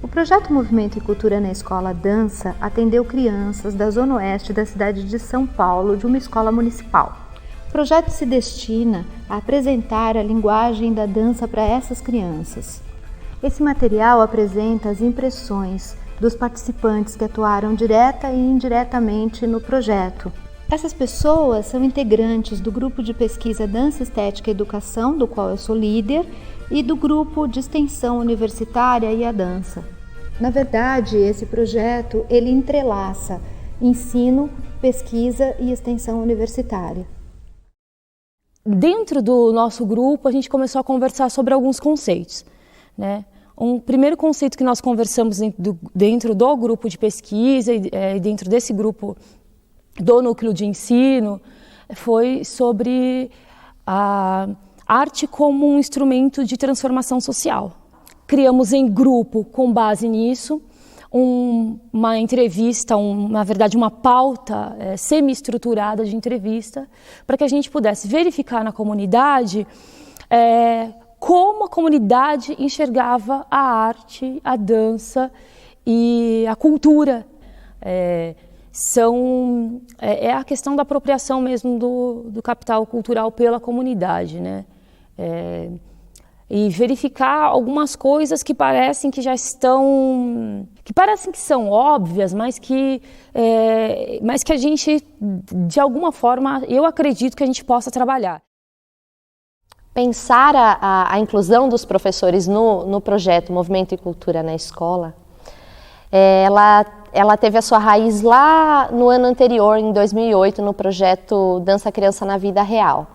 O projeto Movimento e Cultura na Escola Dança atendeu crianças da Zona Oeste da cidade de São Paulo, de uma escola municipal. O projeto se destina a apresentar a linguagem da dança para essas crianças. Esse material apresenta as impressões dos participantes que atuaram direta e indiretamente no projeto. Essas pessoas são integrantes do grupo de pesquisa Dança, Estética e Educação, do qual eu sou líder, e do grupo de extensão universitária e a dança. Na verdade, esse projeto ele entrelaça ensino, pesquisa e extensão universitária. Dentro do nosso grupo, a gente começou a conversar sobre alguns conceitos, né? Um primeiro conceito que nós conversamos dentro do grupo de pesquisa e dentro desse grupo do núcleo de ensino foi sobre a arte como um instrumento de transformação social. Criamos em grupo, com base nisso, uma entrevista, na verdade uma pauta semi-estruturada de entrevista, para que a gente pudesse verificar na comunidade como a comunidade enxergava a arte, a dança e a cultura. É a questão da apropriação mesmo do capital cultural pela comunidade, né? E verificar algumas coisas que parecem que já estão, que parecem que são óbvias, mas que a gente, de alguma forma, eu acredito que a gente possa trabalhar. Pensar a inclusão dos professores no projeto Movimento e Cultura na Escola, ela teve a sua raiz lá no ano anterior, em 2008, no projeto Dança Criança na Vida Real,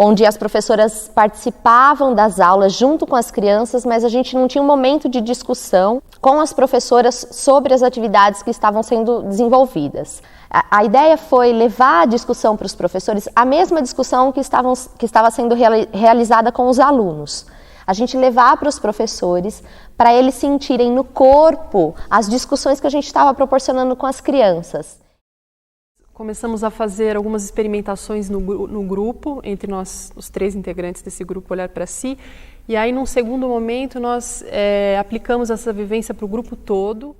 onde as professoras participavam das aulas junto com as crianças, mas a gente não tinha um momento de discussão com as professoras sobre as atividades que estavam sendo desenvolvidas. A ideia foi levar a discussão para os professores, a mesma discussão que estava sendo realizada com os alunos. A gente levar para os professores, para eles sentirem no corpo as discussões que a gente estava proporcionando com as crianças. Começamos a fazer algumas experimentações no grupo, entre nós, os 3 integrantes desse grupo, Olhar para Si. E aí, num segundo momento, nós aplicamos essa vivência para o grupo todo.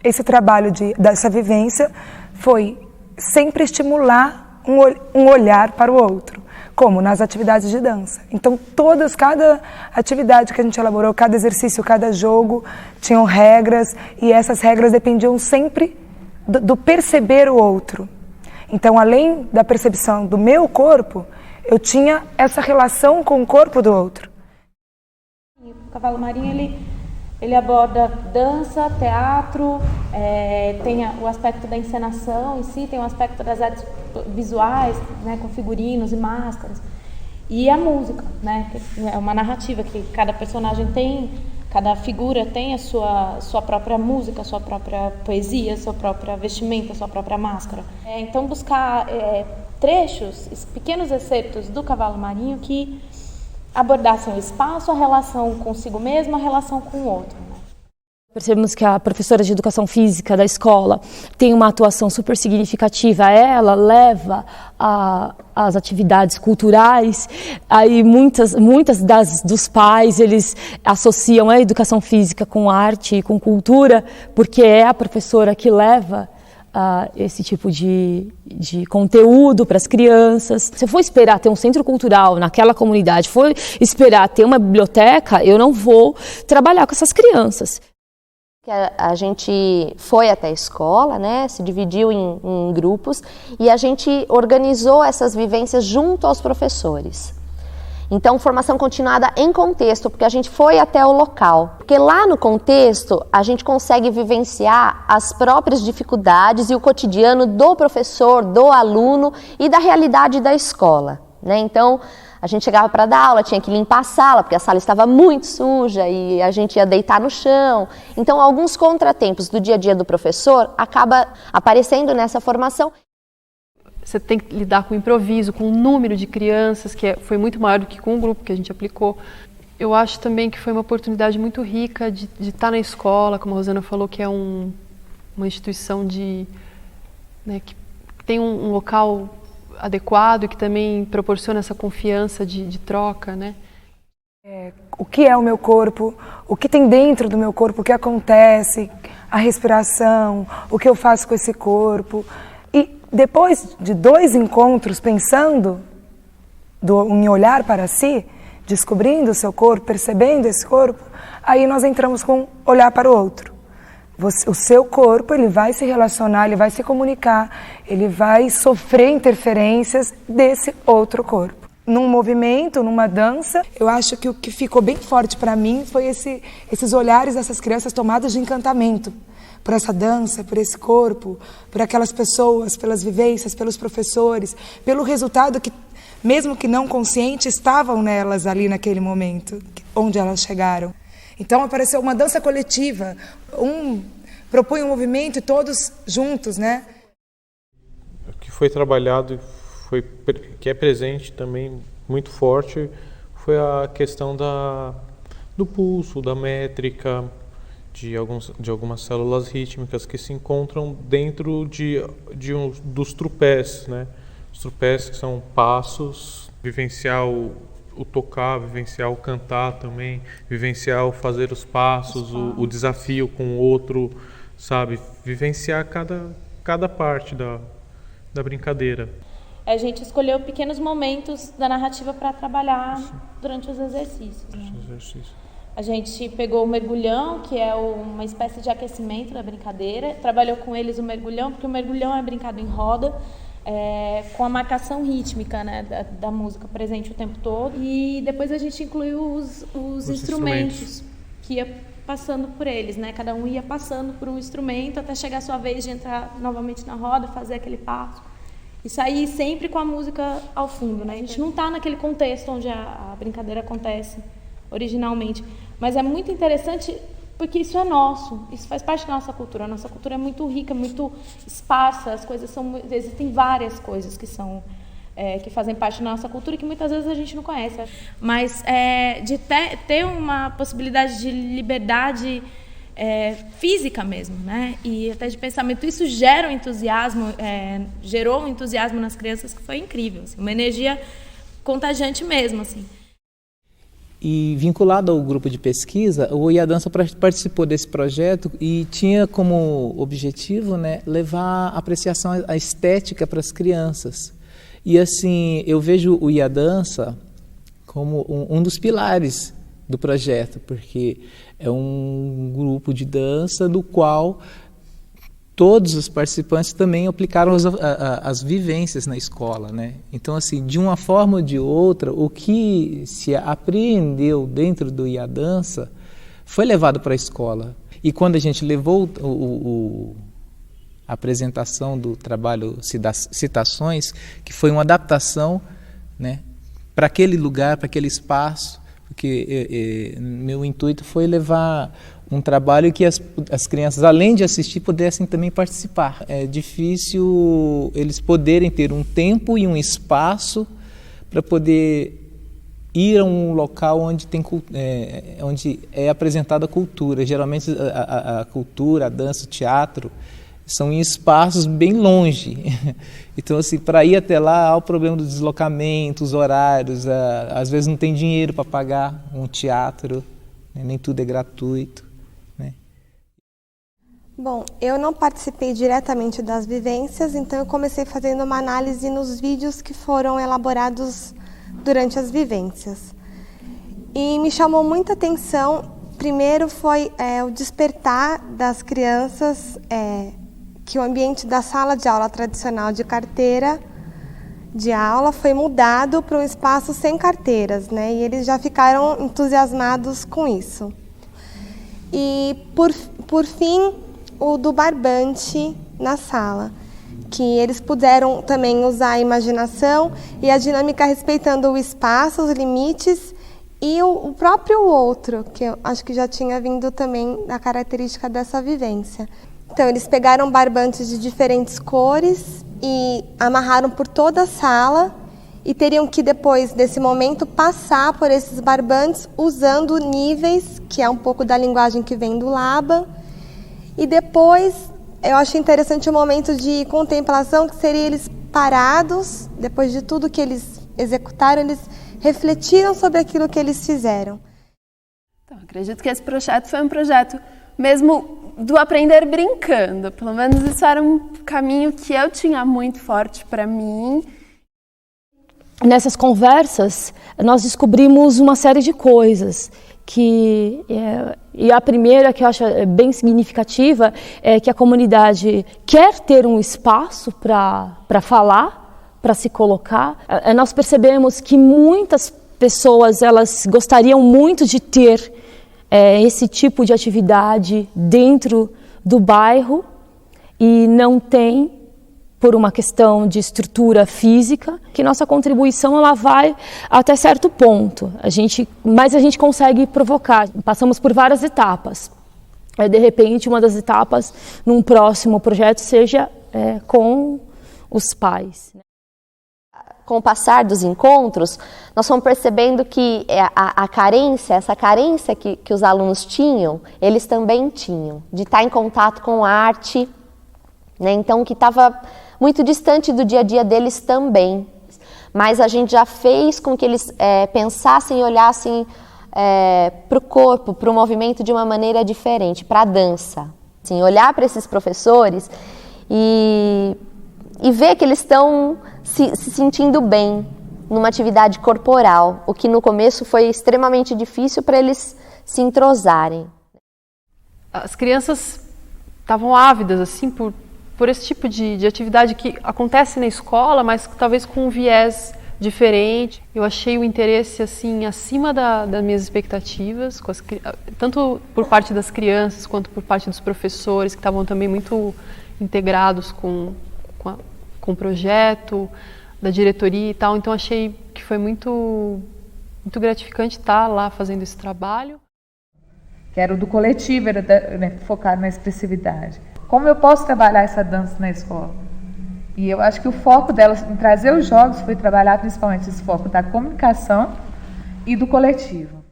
Esse trabalho dessa vivência foi sempre estimular um olhar para o outro, como nas atividades de dança. Então, cada atividade que a gente elaborou, cada exercício, cada jogo, tinham regras, e essas regras dependiam sempre do perceber o outro. Então, além da percepção do meu corpo, eu tinha essa relação com o corpo do outro. O Cavalo Marinho, ele aborda dança, teatro, tem o aspecto da encenação em si, tem o aspecto das artes visuais, né, com figurinos e máscaras, e a música, né, que é uma narrativa que cada personagem tem, cada figura tem a sua própria música, a sua própria poesia, a sua própria vestimenta, a sua própria máscara. Então buscar trechos, pequenos excertos do Cavalo Marinho que abordassem o espaço, a relação consigo mesmo, a relação com o outro. Percebemos que a professora de Educação Física da escola tem uma atuação super significativa. Ela leva as atividades culturais. Aí muitas dos pais, eles associam a Educação Física com arte e com cultura, porque é a professora que leva esse tipo de conteúdo para as crianças. Se eu for esperar ter um centro cultural naquela comunidade, for esperar ter uma biblioteca, eu não vou trabalhar com essas crianças. A gente foi até a escola, né, se dividiu em grupos, e a gente organizou essas vivências junto aos professores. Então, formação continuada em contexto, porque a gente foi até o local. Porque lá no contexto, a gente consegue vivenciar as próprias dificuldades e o cotidiano do professor, do aluno e da realidade da escola, né? Então, a gente chegava para dar aula, tinha que limpar a sala, porque a sala estava muito suja e a gente ia deitar no chão. Então, alguns contratempos do dia a dia do professor acaba aparecendo nessa formação. Você tem que lidar com o improviso, com o número de crianças, que foi muito maior do que com o grupo que a gente aplicou. Eu acho também que foi uma oportunidade muito rica de estar na escola, como a Rosana falou, que é uma instituição né, que tem um local adequado e que também proporciona essa confiança de troca, né? O que é o meu corpo, o que tem dentro do meu corpo, o que acontece, a respiração, o que eu faço com esse corpo. E depois de 2 encontros pensando em olhar para si, descobrindo o seu corpo, percebendo esse corpo, aí nós entramos com olhar para o outro. O seu corpo, ele vai se relacionar, ele vai se comunicar, ele vai sofrer interferências desse outro corpo. Num movimento, numa dança, eu acho que o que ficou bem forte para mim foi esses olhares dessas crianças tomadas de encantamento por essa dança, por esse corpo, por aquelas pessoas, pelas vivências, pelos professores, pelo resultado que, mesmo que não consciente, estavam nelas ali naquele momento, onde elas chegaram. Então apareceu uma dança coletiva, propõe um movimento e todos juntos, né? O que foi trabalhado, que é presente também muito forte, foi a questão do pulso, da métrica, de algumas células rítmicas que se encontram dentro dos trupés, né? Os trupés que são passos, vivenciar o tocar, vivenciar o cantar também, vivenciar o fazer os passos, o desafio com o outro, sabe? Vivenciar cada parte da brincadeira. A gente escolheu pequenos momentos da narrativa para trabalhar durante os exercícios. Né? A gente pegou o mergulhão, que é uma espécie de aquecimento da brincadeira, trabalhou com eles o mergulhão, porque o mergulhão é brincado em roda, com a marcação rítmica, né, da música presente o tempo todo. E depois a gente incluiu os instrumentos que ia passando por eles, né? Cada um ia passando por um instrumento até chegar a sua vez de entrar novamente na roda, fazer aquele passo. E sair sempre com a música ao fundo, né? A gente não está naquele contexto onde a brincadeira acontece originalmente. Mas é muito interessante porque isso é nosso, isso faz parte da nossa cultura. A nossa cultura é muito rica, muito esparsa, existem várias coisas que fazem parte da nossa cultura e que muitas vezes a gente não conhece. Mas de ter uma possibilidade de liberdade física mesmo, né? E até de pensamento, isso gerou um entusiasmo nas crianças que foi incrível, assim, uma energia contagiante mesmo, assim. E vinculado ao grupo de pesquisa, o Iadança participou desse projeto e tinha como objetivo, né, levar a apreciação a estética para as crianças. E assim, eu vejo o Iadança como um dos pilares do projeto, porque é um grupo de dança do qual todos os participantes também aplicaram as vivências na escola, né? Então, assim, de uma forma ou de outra, o que se apreendeu dentro do Iadança foi levado para a escola. E quando a gente levou a apresentação do trabalho Citações, que foi uma adaptação, né, para aquele lugar, para aquele espaço, porque meu intuito foi levar um trabalho que as crianças, além de assistir, pudessem também participar. É difícil eles poderem ter um tempo e um espaço para poder ir a um local onde é apresentada a cultura. Geralmente a cultura, a dança, o teatro são em espaços bem longe. Então, assim, para ir até lá, há o problema do deslocamento, os horários, às vezes não tem dinheiro para pagar um teatro, né? Nem tudo é gratuito. Bom, eu não participei diretamente das vivências, então eu comecei fazendo uma análise nos vídeos que foram elaborados durante as vivências. E me chamou muita atenção, primeiro foi o despertar das crianças, que o ambiente da sala de aula tradicional de carteira de aula foi mudado para um espaço sem carteiras, né? E eles já ficaram entusiasmados com isso. E, por fim, o do barbante na sala, que eles puderam também usar a imaginação e a dinâmica respeitando o espaço, os limites e o próprio outro, que eu acho que já tinha vindo também da característica dessa vivência. Então, eles pegaram barbantes de diferentes cores e amarraram por toda a sala e teriam que, depois desse momento, passar por esses barbantes usando níveis, que é um pouco da linguagem que vem do Laban. E depois, eu achei interessante o momento de contemplação, que seria eles parados, depois de tudo que eles executaram, eles refletiram sobre aquilo que eles fizeram. Então, acredito que esse projeto foi um projeto mesmo do aprender brincando. Pelo menos isso era um caminho que eu tinha muito forte para mim. Nessas conversas, nós descobrimos uma série de coisas. E a primeira, que eu acho bem significativa, é que a comunidade quer ter um espaço para falar, para se colocar. Nós percebemos que muitas pessoas elas gostariam muito de ter esse tipo de atividade dentro do bairro e não tem, por uma questão de estrutura física, que nossa contribuição ela vai até certo ponto. Mas a gente consegue provocar. Passamos por várias etapas. De repente, uma das etapas num próximo projeto seja com os pais. Com o passar dos encontros, nós fomos percebendo que a carência, essa carência que os alunos tinham, eles também tinham, de estar em contato com arte, né? Então, que estava muito distante do dia a dia deles também. Mas a gente já fez com que eles pensassem e olhassem para o corpo, para o movimento de uma maneira diferente, para a dança. Assim, olhar para esses professores e ver que eles estão se sentindo bem numa atividade corporal, o que no começo foi extremamente difícil para eles se entrosarem. As crianças estavam ávidas assim por esse tipo de atividade que acontece na escola, mas talvez com um viés diferente. Eu achei o interesse assim acima das minhas expectativas, tanto por parte das crianças quanto por parte dos professores, que estavam também muito integrados com o projeto, da diretoria e tal. Então achei que foi muito gratificante estar lá fazendo esse trabalho. Que era o do coletivo, era focado na expressividade. Como eu posso trabalhar essa dança na escola? E eu acho que o foco dela em trazer os jogos foi trabalhar principalmente esse foco da comunicação e do coletivo.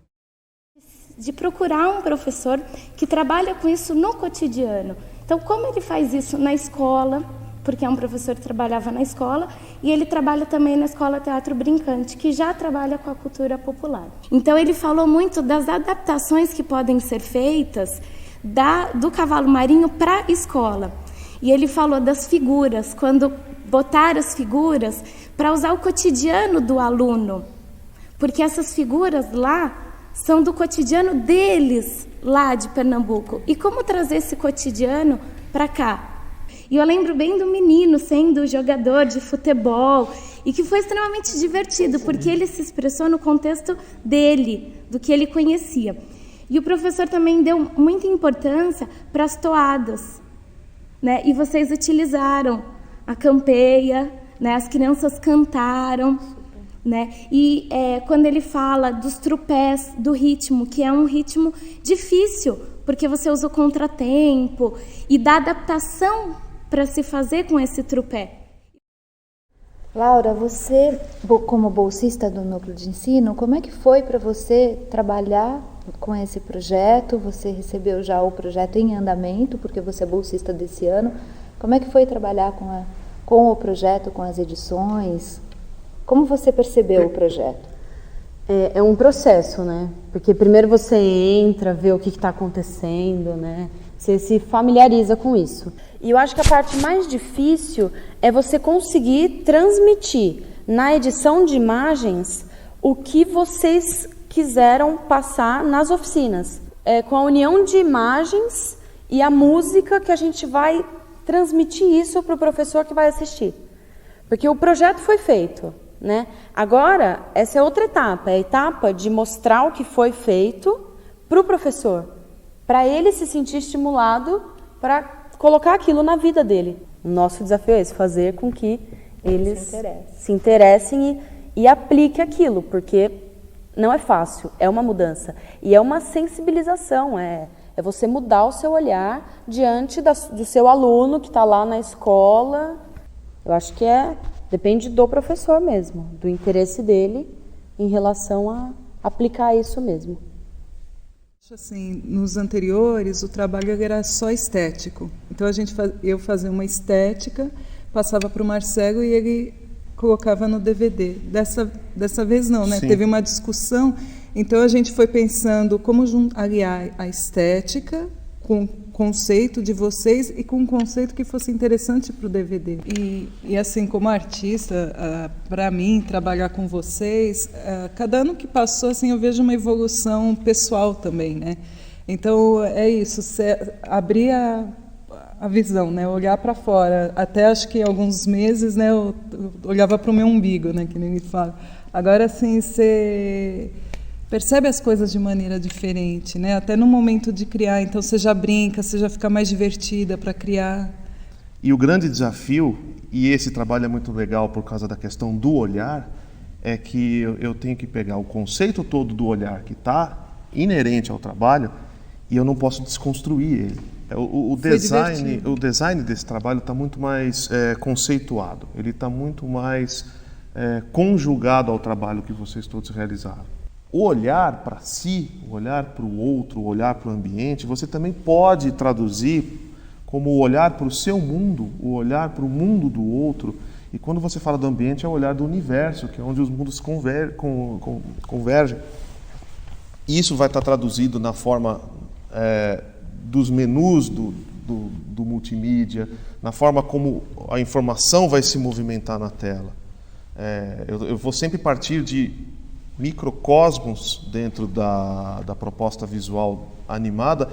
De procurar um professor que trabalha com isso no cotidiano. Então, como ele faz isso na escola, porque é um professor que trabalhava na escola, e ele trabalha também na Escola Teatro Brincante, que já trabalha com a cultura popular. Então, ele falou muito das adaptações que podem ser feitas do cavalo marinho para a escola. E ele falou das figuras, quando botar as figuras para usar o cotidiano do aluno, porque essas figuras lá são do cotidiano deles, lá de Pernambuco. E como trazer esse cotidiano para cá? E eu lembro bem do menino sendo jogador de futebol, e que foi extremamente divertido, porque ele se expressou no contexto dele, do que ele conhecia. E o professor também deu muita importância para as toadas, né? E vocês utilizaram a campeia, né? As crianças cantaram, né? E quando ele fala dos trupés, do ritmo, que é um ritmo difícil, porque você usa o contratempo e da adaptação para se fazer com esse trupé. Laura, você, como bolsista do Núcleo de Ensino, como é que foi para você trabalhar com esse projeto? Você recebeu já o projeto em andamento, porque você é bolsista desse ano. Como é que foi trabalhar com o projeto, com as edições? Como você percebeu o projeto? É um processo, né? Porque primeiro você entra, vê o que está acontecendo, né? Você se familiariza com isso. E eu acho que a parte mais difícil é você conseguir transmitir na edição de imagens o que vocês quiseram passar nas oficinas. Com a união de imagens e a música que a gente vai transmitir isso para o professor que vai assistir. Porque o projeto foi feito, né? Agora, essa é outra etapa, é a etapa de mostrar o que foi feito para o professor, para ele se sentir estimulado para colocar aquilo na vida dele. O nosso desafio é esse, fazer com que eles se interessem e apliquem aquilo, porque não é fácil, é uma mudança. E é uma sensibilização, é você mudar o seu olhar diante do seu aluno que está lá na escola. Eu acho que depende do professor mesmo, do interesse dele em relação a aplicar isso mesmo. Assim, nos anteriores, o trabalho era só estético. Então eu fazia uma estética, passava para o Marcelo e ele colocava no DVD. Dessa vez não, né? Sim. Teve uma discussão Então a gente foi pensando como aliar a estética com o conceito de vocês e com um conceito que fosse interessante para o DVD. E assim, como artista, para mim, trabalhar com vocês, cada ano que passou, assim, eu vejo uma evolução pessoal também, né? Então é isso, abrir a visão, né? Olhar para fora. Até acho que alguns meses, né, eu olhava para o meu umbigo, né, que nem me fala. Agora, assim, você percebe as coisas de maneira diferente, né? Até no momento de criar. Então, você já brinca, você já fica mais divertida para criar. E o grande desafio, e esse trabalho é muito legal por causa da questão do olhar, é que eu tenho que pegar o conceito todo do olhar que está inerente ao trabalho e eu não posso desconstruir ele. O design desse trabalho está muito mais conceituado, ele está muito mais conjugado ao trabalho que vocês todos realizaram. O olhar para si, o olhar para o outro, o olhar para o ambiente, você também pode traduzir como o olhar para o seu mundo, o olhar para o mundo do outro. E quando você fala do ambiente, é o olhar do universo, que é onde os mundos convergem. Isso vai estar traduzido na forma dos menus do multimídia, na forma como a informação vai se movimentar na tela. Eu vou sempre partir de microcosmos dentro da proposta visual animada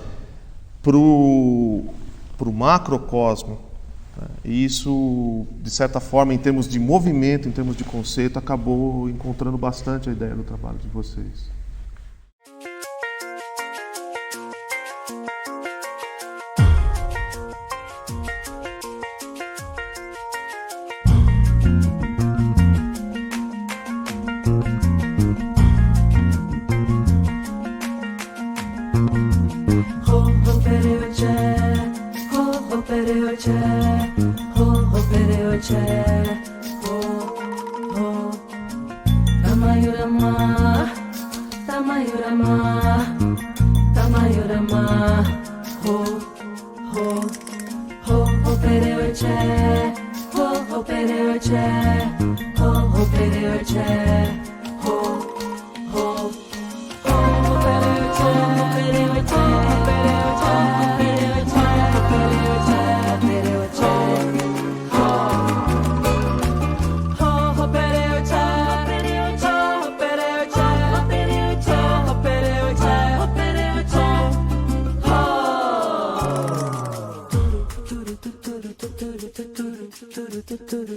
para o macrocosmo. E isso, de certa forma, em termos de movimento, em termos de conceito, acabou encontrando bastante a ideia do trabalho de vocês. Turu